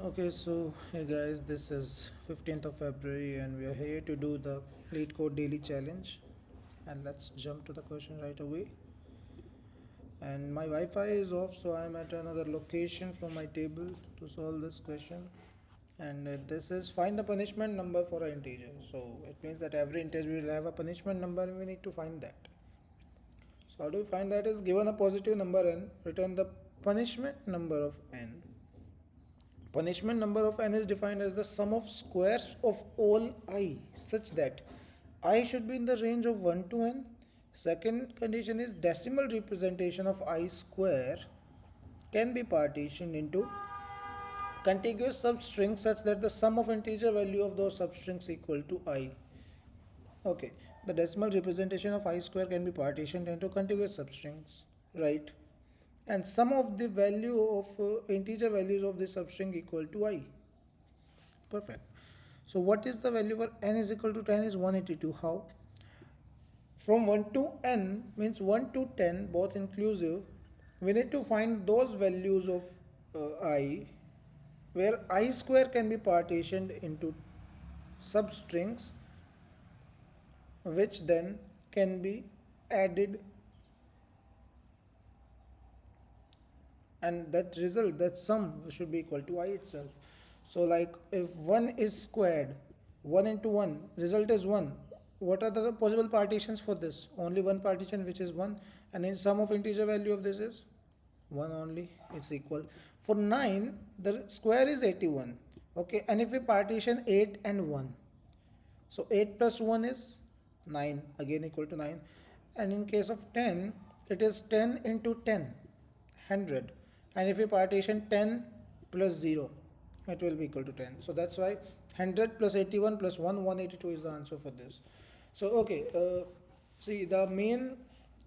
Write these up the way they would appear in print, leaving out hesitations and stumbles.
Okay, so hey guys, this is 15th of February and we are here to do the Leetcode daily challenge. And let's jump to the question right away. And my Wi-Fi is off, so I'm at another location from my table to solve this question. And this is find the punishment number for an integer. So it means that every integer will have a punishment number and we need to find that. So how do we find that? Is given a positive number n, return the punishment number of n. Punishment number of n is defined as the sum of squares of all I such that I should be in the range of 1 to n. Second condition is decimal representation of I square can be partitioned into contiguous substrings such that the sum of integer value of those substrings equal to I. Okay, the decimal representation of I square can be partitioned into contiguous substrings, right? And sum of the value of integer values of the substring equal to I. Perfect. So what is the value for n is equal to 10 is 182. How? From 1 to n means 1 to 10 both inclusive. We need to find those values of I where I square can be partitioned into substrings which then can be added, and that result, that sum should be equal to I itself. So like if 1 is squared, 1 into 1 result is 1. What are the possible partitions for this? Only one partition, which is 1, and then sum of integer value of this is 1 only. It's equal. For 9 the square is 81. Okay, and if we partition 8 and 1, so 8 plus 1 is 9, again equal to 9. And in case of 10, it is 10 into 10, 100. And if we partition 10 plus 0, it will be equal to 10. So that's why 100 plus 81 plus 1, 182 is the answer for this. So okay, see, the main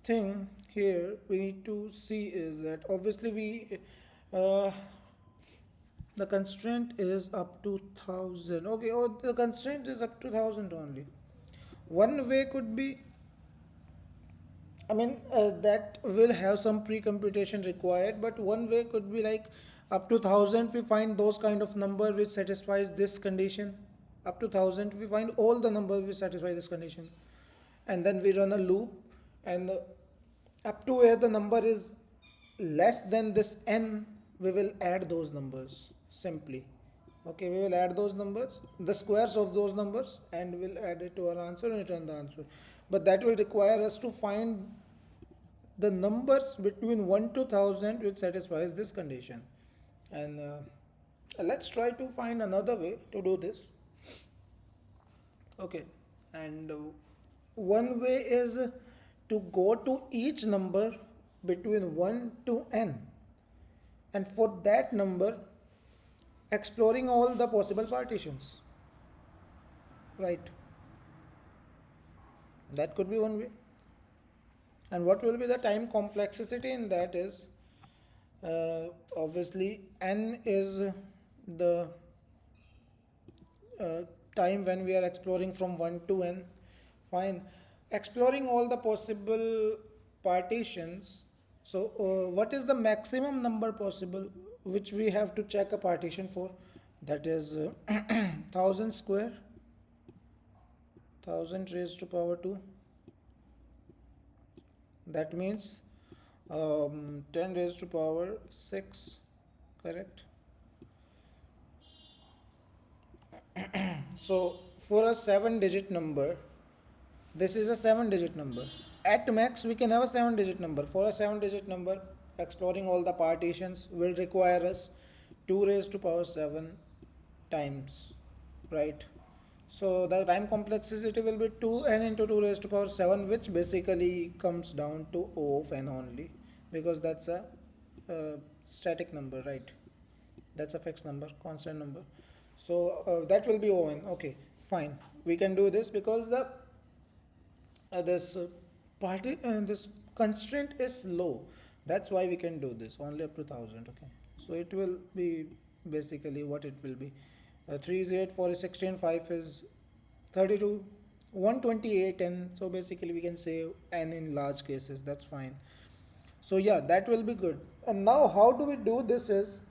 thing here we need to see is that obviously uh, the constraint is up to 1000. Okay, oh, the constraint is up to 1000 only. One way could be, that will have some pre-computation required, but one way could be like up to 1000 we find those kind of number which satisfies this condition. Up to 1000 we find all the numbers which satisfy this condition, and then we run a loop, and up to where the number is less than this n, we will add those numbers simply. Okay, we will add those numbers, the squares of those numbers, and we'll add it to our answer and return the answer. But that will require us to find the numbers between 1 to 1000 which satisfies this condition. And let's try to find another way to do this. Okay, and one way is to go to each number between 1 to n, and for that number exploring all the possible partitions, right? That could be one way. And what will be the time complexity in that is, obviously n is the time when we are exploring from 1 to n. Fine, exploring all the possible partitions. So what is the maximum number possible which we have to check a partition for? That is 1000 square, 1000 raised to power 2. That means 10 raised to power 6, correct? So for a 7-digit number, this is a 7-digit number. At max we can have a 7-digit number. For a 7-digit number, exploring all the partitions will require us 2 raised to power 7 times, right? So the time complexity will be 2n into 2 raised to power 7, which basically comes down to O of n only, because that's a static number, right? That's a fixed number, constant number. So that will be O(n). Okay, fine. We can do this because the this constraint is low. That's why we can do this only up to 1000. Okay, so it will be basically what it will be. 3 is 8, 4 is 16, 5 is 32, 128, and so basically we can say n in large cases. That's fine. So yeah, that will be good. And now how do we do this is,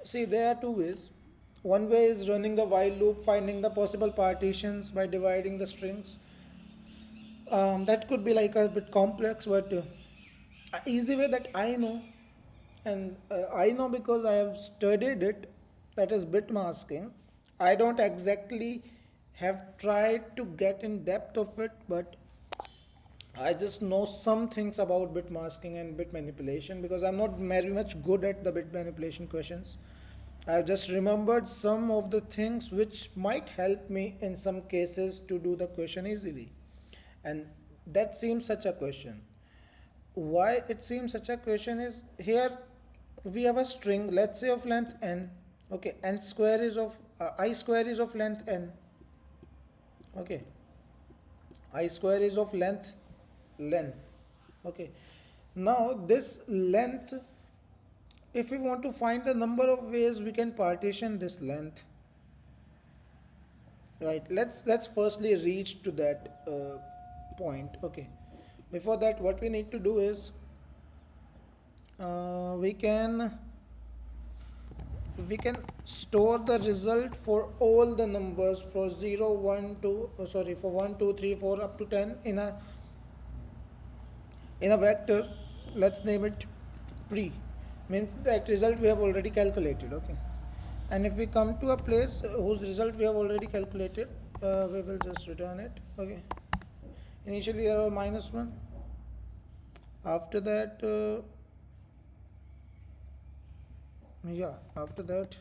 see, there are two ways. One way is running the while loop, finding the possible partitions by dividing the strings. That could be like a bit complex, but a easy way that I know, and I know because I have studied it, that is bit masking. I don't exactly have tried to get in depth of it, but I just know some things about bit masking and bit manipulation because I'm not very much good at the bit manipulation questions. I've just remembered some of the things which might help me in some cases to do the question easily. And that seems such a question. Why it seems such a question is here we have a string, let's say of length n. Okay, n square is of I square is of length n. Okay, I square is of length. Okay, now this length, if we want to find the number of ways we can partition this length, right? Let's firstly reach to that point. Okay, before that what we need to do is we can store the result for all the numbers for 0 1 2 sorry, for 1 2 3 4 up to 10 in a vector. Let's name it pre, means that result we have already calculated. Okay, and if we come to a place whose result we have already calculated, we will just return it. Okay, initially there are -1. After that after that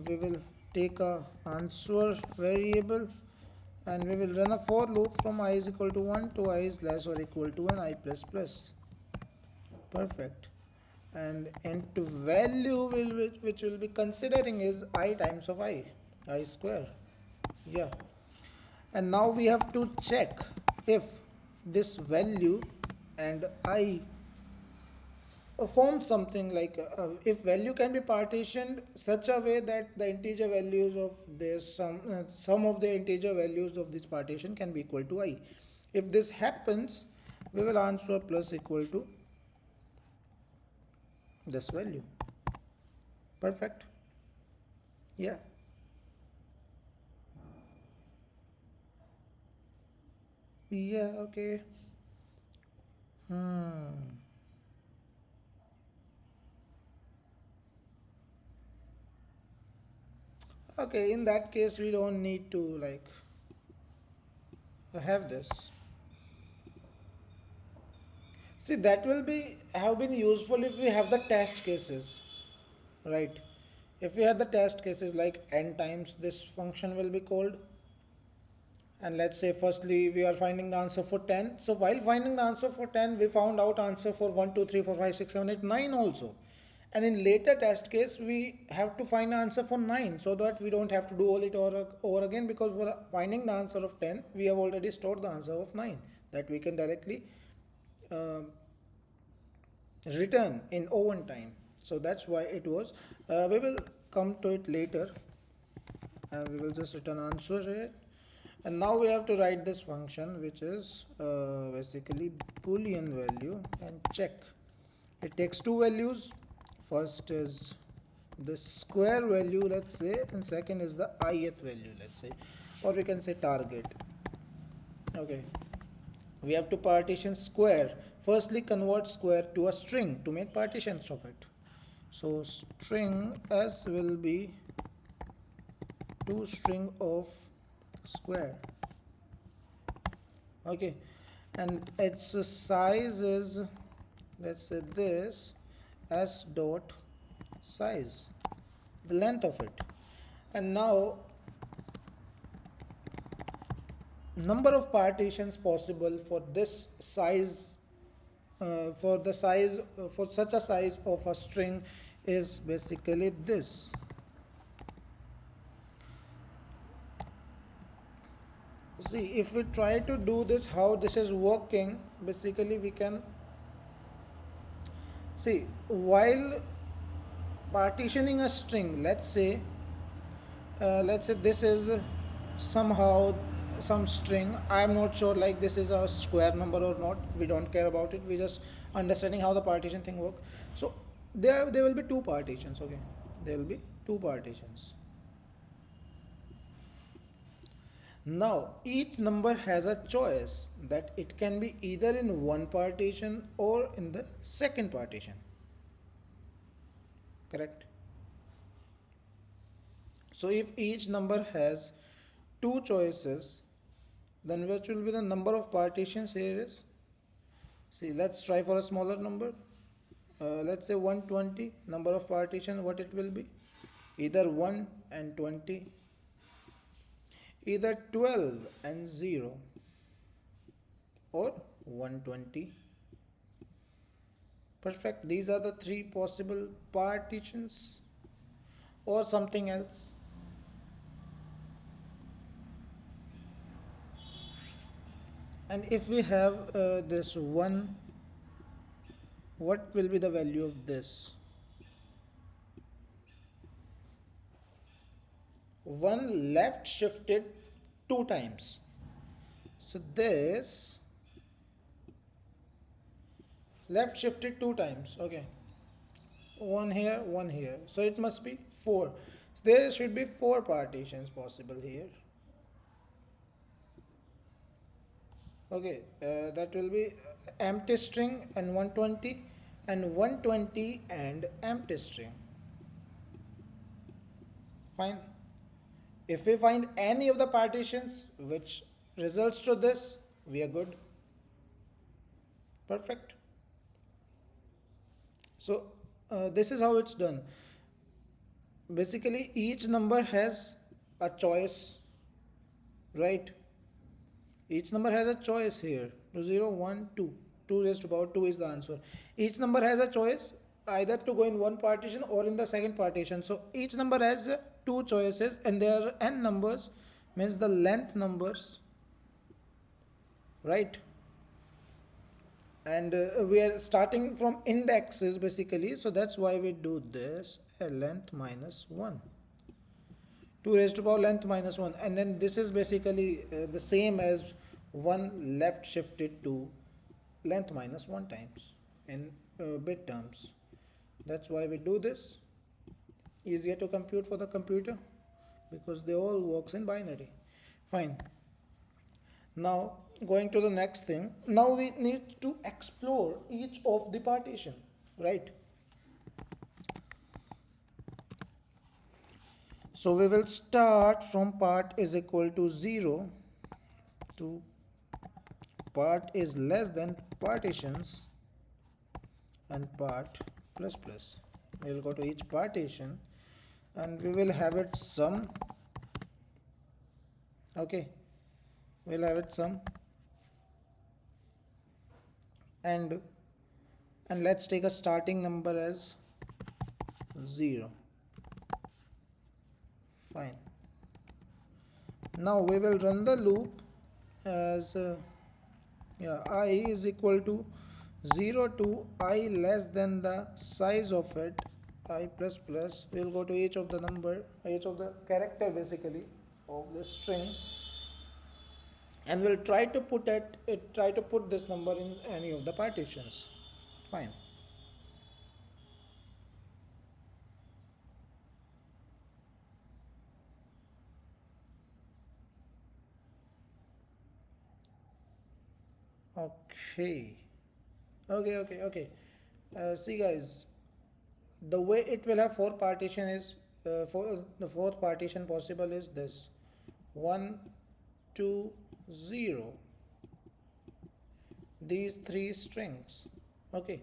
we will take a answer variable and we will run a for loop from I is equal to 1 to I is less or equal to an I plus plus. Perfect. And into value which will be considering is I times of I square. Yeah, and now we have to check if this value and I form something like if value can be partitioned such a way that the integer values of this sum of the integer values of this partition can be equal to I. If this happens, we will answer plus equal to this value. Perfect. Yeah. Yeah. Okay. Okay, in that case we don't need to like have this. See, that will be have been useful if we have the test cases, right? If we have the test cases like n times this function will be called, and let's say firstly we are finding the answer for 10. So while finding the answer for 10, we found out answer for 1 2 3 4 5 6 7 8 9 also. And in later test case we have to find the answer for 9 so that we don't have to do all it over again, because for finding the answer of 10 we have already stored the answer of 9 that we can directly uh, return in own time. So that's why it was we will come to it later and we will just return answer here. And now we have to write this function which is basically boolean value and check. It takes two values. First is the square value, let's say, and second is the ith value, let's say, or we can say target. Okay, we have to partition square. Firstly convert square to a string to make partitions of it. So string s will be to string of square. Okay, and its size is, let's say, this s dot size, the length of it. And now number of partitions possible for this size, for such a size of a string is basically this. See, if we try to do this, how this is working, basically we can see while partitioning a string, let's say this is somehow some string. I am not sure like this is a square number or not, we don't care about it, we just understanding how the partition thing works. So there will be two partitions. Okay, there will be two partitions. Now each number has a choice that it can be either in one partition or in the second partition. Correct? So if each number has two choices, then which will be the number of partitions here is? See, let's try for a smaller number. Let's say 120. Number of partition, what it will be? Either 1 and 20, either 12 and 0, or 120. Perfect. These are the three possible partitions, or something else. And if we have this 1, what will be the value of this? 1 left shifted 2 times. So this left shifted 2 times. Okay. 1 here, 1 here. So it must be 4. So there should be 4 partitions possible here. Okay, that will be empty string and 120, and 120 and empty string. Fine. If we find any of the partitions which results to this, we are good. Perfect. So this is how it's done. Basically each number has a choice, right? Each number has a choice here. 2, 0, 1, 2. 2 raised to power 2 is the answer. Each number has a choice either to go in one partition or in the second partition. So each number has two choices, and there are n numbers, means the length numbers, right? And we are starting from indexes basically, so that's why we do this, a length minus 1. 2 raised to power length minus 1, and then this is basically the same as 1 left shifted to length minus 1 times in bit terms. That's why we do this. Easier to compute for the computer because they all works in binary. Fine. Now going to the next thing. Now we need to explore each of the partition, right? So we will start from part is equal to 0 to part is less than partitions and part plus plus. We will go to each partition and we will have it sum. Okay, we'll have it sum, and let's take a starting number as 0. Fine. Now we will run the loop as I is equal to 0 to I less than the size of it, I plus plus. We'll go to each of the number, each of the character basically of the string, and we'll try to put this number in any of the partitions. Fine. Okay. Okay. See guys, the way it will have 4 partition is for the fourth partition possible is this: 1, 2, 0. These 3 strings. Okay.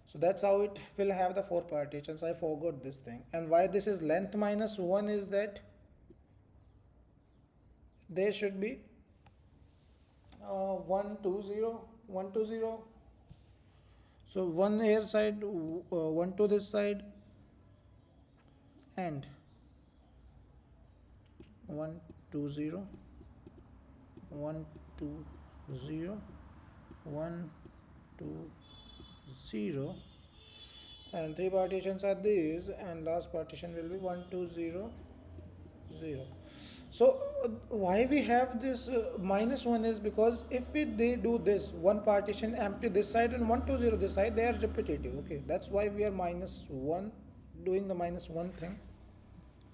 So that's how it will have the 4 partitions. I forgot this thing. And why this is length minus 1 is that there should be 1, 2, 0, 1, 2, 0. So 1 here side, 1 to this side, and 1, 2, 0, 1, 2, 0, 1, 2, 0, and 3 partitions are these, and last partition will be 1, 2, 0, 0. So why we have this minus 1 is because if they do this, one partition empty this side and 1, 2, 0 this side, they are repetitive. Okay, that's why we are minus 1 doing the -1 thing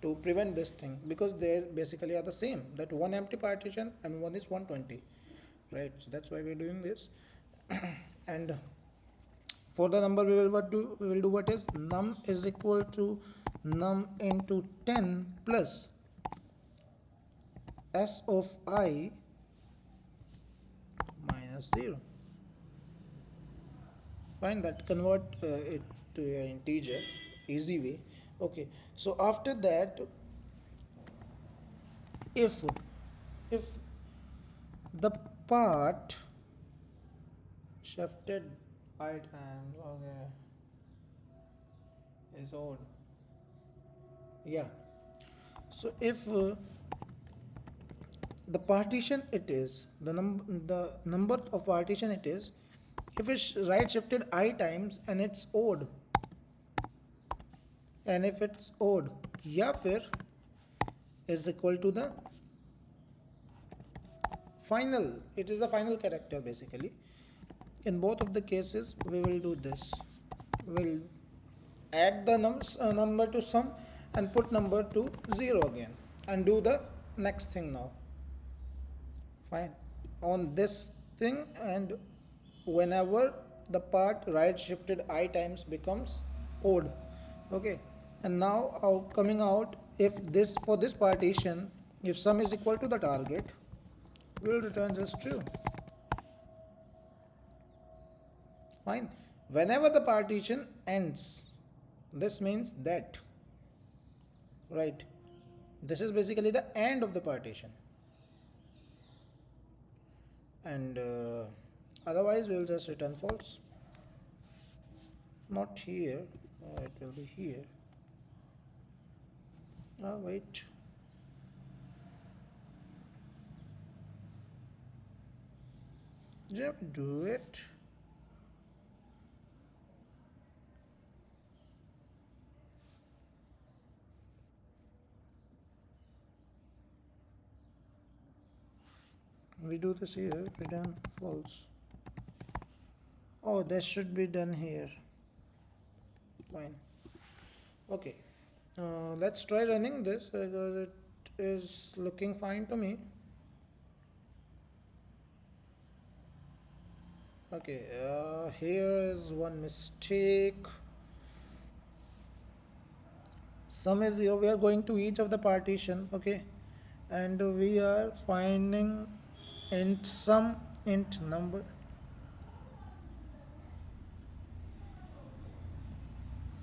to prevent this thing, because they basically are the same, that one empty partition and one is 120, right? So that's why we're doing this. And for the number, we will do what is num is equal to num into 10 plus s of I minus 0. Fine, that convert it to an integer, easy way. Okay, so after that, if if the part shifted right hand, okay, is odd, yeah. So if the partition it is the number of partition it is, if it's right shifted I times and it's odd, and if it's odd, या फिर is equal to the final, it is the final character basically. In both of the cases we will do this, we'll add the number to sum and put number to 0 again and do the next thing now. Fine, on this thing, and whenever the part right shifted I times becomes odd, okay. And now coming out, if this, for this partition, if sum is equal to the target, we will return just true. Fine, whenever the partition ends, this means that, right, this is basically the end of the partition. And otherwise we will just return false. Not here, it will be here. Wait, did I do it? We do this here, return false. Oh, this should be done here. Fine. Okay, let's try running this because it is looking fine to me. Okay, here is one mistake. Sum is here, we are going to each of the partition, okay, and we are finding int sum, int number.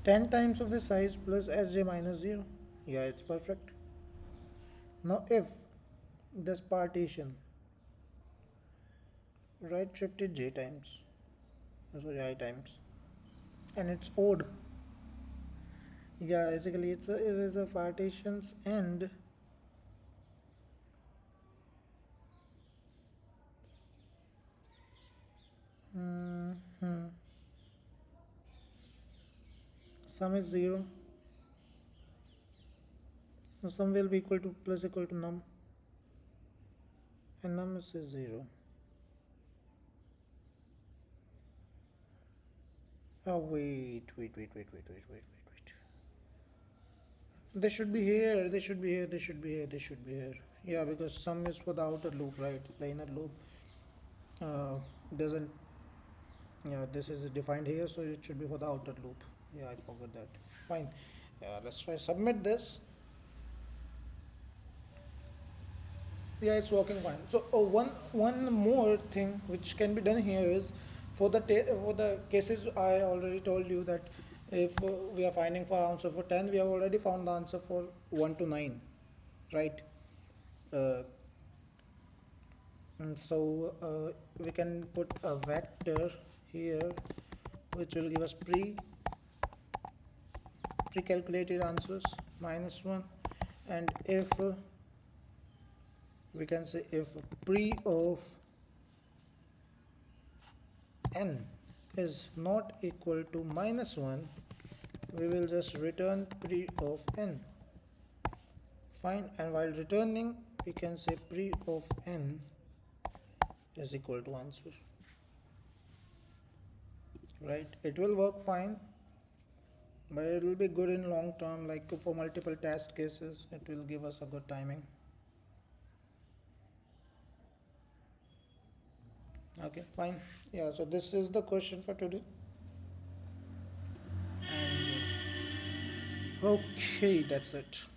10 times of the size plus sj minus 0. Yeah, it's perfect. Now if this partition right shifted j times, sorry, I times, and it's odd, yeah, basically it is a partition's end. Sum is 0. So sum will be equal to plus equal to num, and num is 0. Oh wait. They should be here. They should be here. They should be here. They should be here. Yeah, because sum is for the outer loop, right? The inner loop doesn't. Yeah, this is defined here, so it should be for the outer loop. Yeah, I forgot that. Fine. Yeah, let's try submit this. Yeah, it's working fine. So one more thing which can be done here is, for the cases I already told you that if we are finding for answer for 10, we have already found the answer for 1 to 9, right? And so we can put a vector here which will give us pre-calculated answers -1, and if we can say if pre of n is not equal to -1, we will just return pre of n. Fine, and while returning we can say pre of n is equal to answer, right? It will work fine. but it will be good in long term, like for multiple test cases it will give us a good timing. Okay, fine. Yeah, so this is the question for today. And okay, that's it.